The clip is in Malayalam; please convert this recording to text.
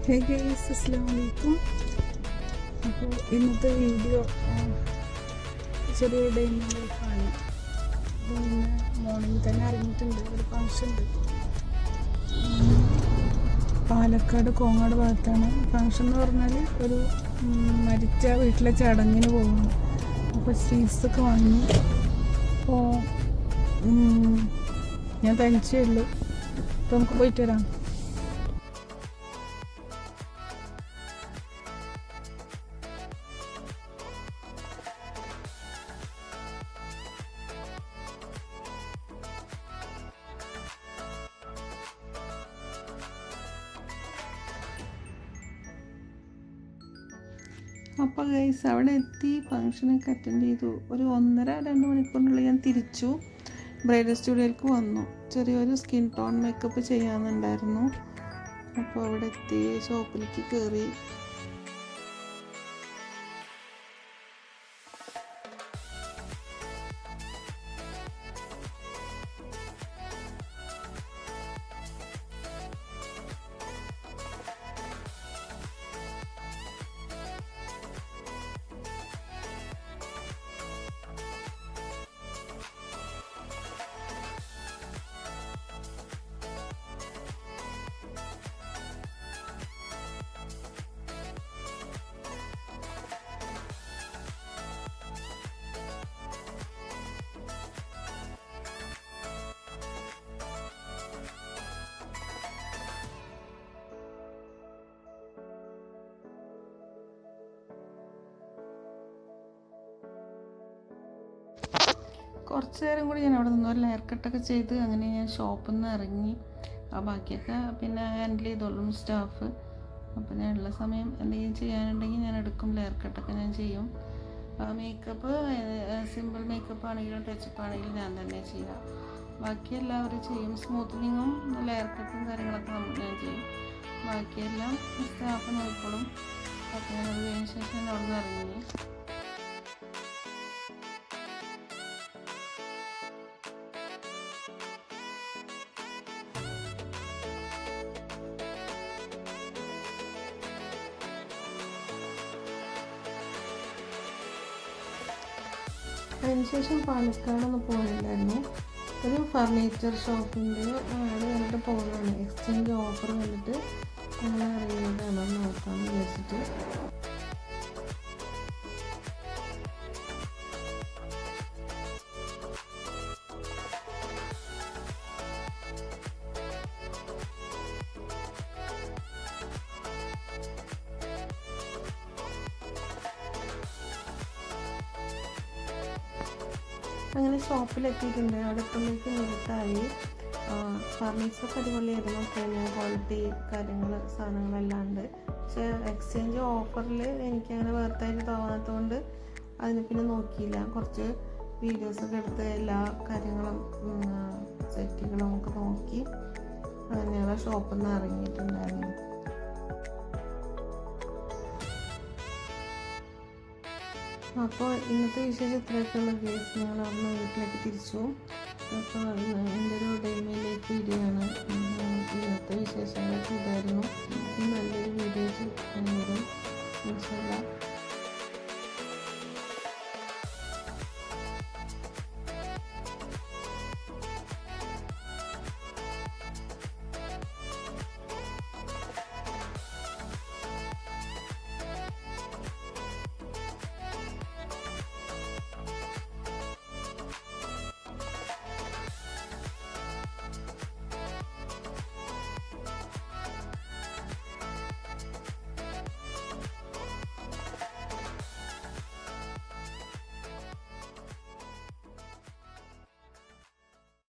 ഹേ ഗൈസ്, അസ്സലാമു അലൈക്കും. അപ്പോൾ ഇന്നത്തെ വീഡിയോ ചെറിയ ഡേ ഇൻ മൈ ലൈഫാണ്. അപ്പോൾ ഇന്ന് മോർണിംഗ് തന്നെ ഇറങ്ങിയിട്ടുണ്ട്. ഒരു ഫങ്ഷൻ ഉണ്ട് പാലക്കാട് കോങ്ങാട് ഭാഗത്താണ്. ഫങ്ഷൻ എന്ന് പറഞ്ഞാൽ ഒരു മരിച്ച വീട്ടിലെ ചടങ്ങിന് പോകുന്നു. അപ്പോൾ സ്വീറ്റ്സൊക്കെ വാങ്ങി. അപ്പോൾ ഞാൻ തനിച്ചേ ഉള്ളൂ. അപ്പോൾ നമുക്ക് പോയിട്ട് വരാം. അപ്പോൾ ഗൈസ് അവിടെ എത്തി ഫങ്ഷനൊക്കെ അറ്റൻഡ് ചെയ്തു. ഒരു 1.5-2 മണിക്കൂറിനുള്ളിൽ ഞാൻ തിരിച്ചു ബ്രൈഡൽ സ്റ്റുഡിയോയിലേക്ക് വന്നു. ചെറിയൊരു സ്കിൻ ടോൺ മേക്കപ്പ് ചെയ്യാനുണ്ടായിരുന്നു. അപ്പോൾ അവിടെ എത്തി ഷോപ്പിലേക്ക് കയറി. കുറച്ച് നേരം കൂടി ഞാൻ അവിടെ നിന്ന് ഒരു ലെയർ കട്ടൊക്കെ ചെയ്ത് അങ്ങനെ ഞാൻ ഷോപ്പിൽ നിന്ന് ഇറങ്ങി. ബാക്കിയൊക്കെ പിന്നെ ഹാൻഡിൽ ചെയ്തോളും സ്റ്റാഫ്. അപ്പോൾ ഞാൻ ഉള്ള സമയം എന്തെങ്കിലും ചെയ്യാനുണ്ടെങ്കിൽ ഞാൻ എടുക്കും. ലെയർ കട്ടൊക്കെ ഞാൻ ചെയ്യും. മേക്കപ്പ് സിമ്പിൾ മേക്കപ്പ് ആണെങ്കിലും ടച്ചപ്പ് ആണെങ്കിലും ഞാൻ തന്നെ ചെയ്യാം. ബാക്കി എല്ലാവരും ചെയ്യും. സ്മൂത്തനിങ്ങും ലെയർ കട്ടും കാര്യങ്ങളൊക്കെ ഞാൻ ചെയ്യും. ബാക്കിയെല്ലാം സ്റ്റാഫ് നോക്കിക്കോളും. അപ്പോൾ ഞാൻ അത് കഴിഞ്ഞ ശേഷം അവിടെ നിന്ന് ഇറങ്ങി. അതിനുശേഷം പാലക്കാടൊന്ന് പോയിട്ടുണ്ടായിരുന്നു. ഒരു ഫർണിച്ചർ ഷോപ്പിൻ്റെ അവിടെ കണ്ടിട്ട് പോകുന്നതാണ്. എക്സ്ചേഞ്ച് ഓഫർ കണ്ടിട്ട് ഞങ്ങൾ അറിയുന്നതാണോ നോക്കാമെന്ന് വിചാരിച്ചിട്ട്. അങ്ങനെ ഷോപ്പിലെത്തിയിട്ടുണ്ട്. അവിടെ എത്തുമ്പോഴേക്കും ഇരുട്ടായി. ഫർണിച്ചറൊക്കെ അടിപൊളിയായിരുന്നു. പ്രീമിയം ക്വാളിറ്റി കാര്യങ്ങൾ സാധനങ്ങളെല്ലാം ഉണ്ട്. പക്ഷേ എക്സ്ചേഞ്ച് ഓഫറിൽ എനിക്കങ്ങനെ വേർത്തായിട്ട് തോന്നാത്തതുകൊണ്ട് അതിന് പിന്നെ നോക്കിയില്ല. കുറച്ച് വീഡിയോസൊക്കെ എടുത്ത് എല്ലാ കാര്യങ്ങളും സെറ്റുകളും ഒക്കെ നോക്കി അങ്ങനെയുള്ള ഷോപ്പിൽ നിന്ന് ഇറങ്ങിയിട്ടുണ്ടായിരുന്നു. അപ്പോൾ ഇന്നത്തെ വിശേഷം ഇത്രയൊക്കെയുള്ള കേസ് ഞങ്ങൾ അവിടുന്ന് വീട്ടിലേക്ക് തിരിച്ചു. അപ്പോൾ എൻ്റെ ഒരു ഡെയിമിലേക്ക് വീഡിയോ ആണ്. ഇന്നത്തെ വിശേഷങ്ങളൊക്കെ ഇതായിരുന്നു. നല്ലൊരു വീഡിയോ വരും ഇൻഷാ അല്ലാഹ്.